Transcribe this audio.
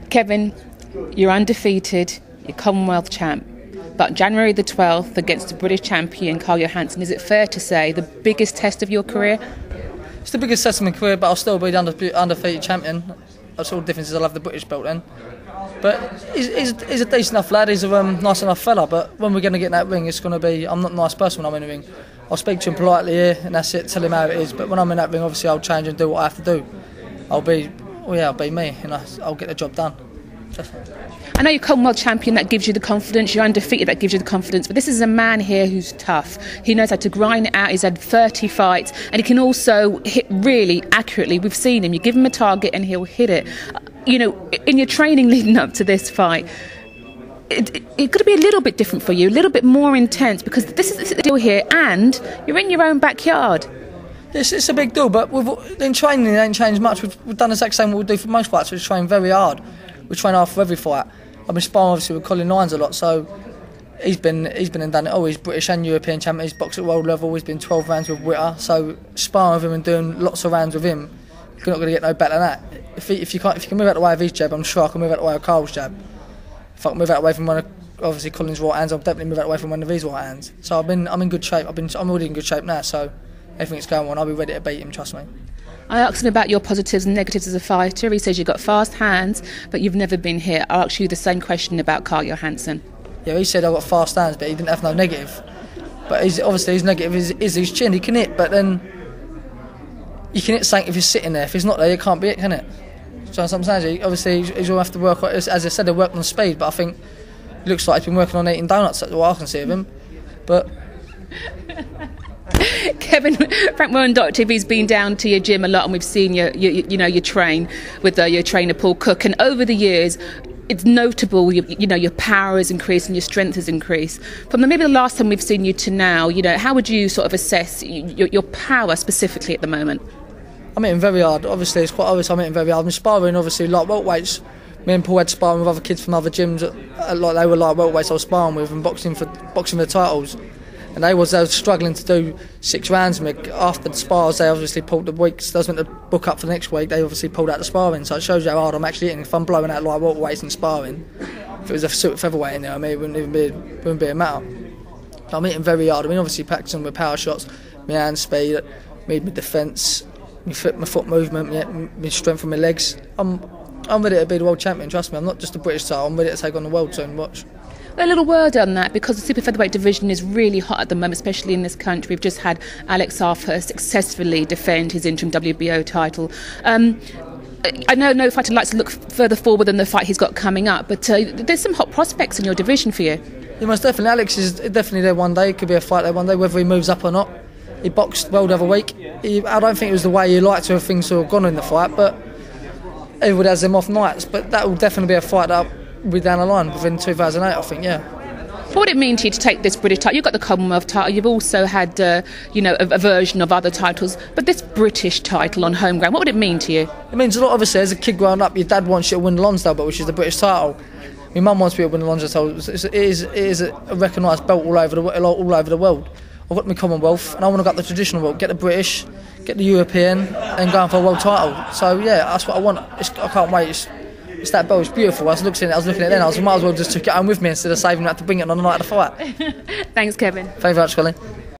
Kevin, you're undefeated, you're Commonwealth champ, but January the 12th against the British champion Carl Johansson, is it fair to say the biggest test of your career? It's the biggest test of my career, but I'll still be the undefeated champion. That's all the difference is I'll have the British belt then. But he's a decent enough lad, he's a nice enough fella, but when we're going to get in that ring, it's going to be, I'm not a nice person when I'm in the ring. I'll speak to him politely here, and that's it, tell him how it is, but when I'm in that ring, obviously I'll change and do what I have to do. I'll be me, and I'll get the job done. Definitely. I know you're Commonwealth champion, that gives you the confidence, you're undefeated, that gives you the confidence, but this is a man here who's tough. He knows how to grind it out, he's had 30 fights, and he can also hit really accurately. We've seen him, you give him a target and he'll hit it. You know, in your training leading up to this fight, it's got to be a little bit different for you, a little bit more intense, because this is the deal here, and you're in your own backyard. It's a big deal, but in training it ain't changed much. We've done the exact same what we do for most fights. We train very hard. We train hard for every fight. I've been sparring obviously with Colin Lyons a lot, so he's been and done it all. He's British and European champion. He's boxed at world level. He's been 12 rounds with Witter, so sparring with him and doing lots of rounds with him, you're not going to get no better than that. If you can move out the way of his jab, I'm sure I can move out the way of Carl's jab. If I can move out the way from one of obviously Colin's right hands, I'll definitely move out the way from one of his right hands. So I'm in good shape. I'm already in good shape now. So everything's going on. I'll be ready to beat him. Trust me. I asked him about your positives and negatives as a fighter. He says you've got fast hands, but you've never been hit. I'll ask you the same question about Carl Johansson. Yeah, he said I've got fast hands, but he didn't have no negative. But obviously his negative is his chin. He can hit, but then you can hit something if he's sitting there. If he's not there, you can't be it, can it? So I'm saying, obviously he's going to have to work, as I said, he'll work on speed, but I think it looks like he's been working on eating donuts, that's what I can see of him. But Kevin, Frank Warren.tv's been down to your gym a lot, and we've seen you train with your trainer Paul Cook, and over the years it's notable your power has increased and your strength has increased. From maybe the last time we've seen you to now, how would you sort of assess your power specifically at the moment? I'm hitting very hard. Obviously, it's quite obvious I'm hitting very hard. I'm sparring, obviously, like welterweights. Me and Paul had sparring with other kids from other gyms, like they were like welterweights I was sparring with and boxing for the titles. And they was struggling to do 6 rounds with me. After the spars, they obviously pulled the weeks. They was meant to book up for the next week. They obviously pulled out the sparring. So it shows you how hard I'm actually hitting. If I'm blowing out like welterweights and sparring, if it was a super featherweight in there, I mean, it wouldn't be a matter. I'm hitting very hard. I mean, obviously practicing with power shots, my hand speed, my defence, my foot movement, my strength from my legs. I'm ready to be the world champion, trust me. I'm not just a British title, I'm ready to take on the world soon, watch. A little word on that, because the super featherweight division is really hot at the moment, especially in this country. We've just had Alex Arthur successfully defend his interim WBO title. I know no fighter likes to look further forward than the fight he's got coming up, but there's some hot prospects in your division for you. Yeah, most definitely. Alex is definitely there one day. It could be a fight there one day, whether he moves up or not. He boxed well the other week. I don't think it was the way he liked to have things sort of gone in the fight, but everybody has them off nights. But that will definitely be a fight that will be down the line within 2008, I think, yeah. What would it mean to you to take this British title? You've got the Commonwealth title, you've also had, a version of other titles, but this British title on home ground, what would it mean to you? It means a lot, obviously. As a kid growing up, your dad wants you to win the Lonsdale belt, which is the British title. My mum wants me to win the Lonsdale title. It is a recognised belt all over the world. I've got my Commonwealth, and I want to go up the traditional belt, get the British, get the European, and go for a world title. So yeah, that's what I want. I can't wait. It's that belt. It's beautiful. I was looking at it then. I might as well just took it home with me instead of saving that to bring it on the night of the fight. Thanks, Kevin. Thank you very much, Colin.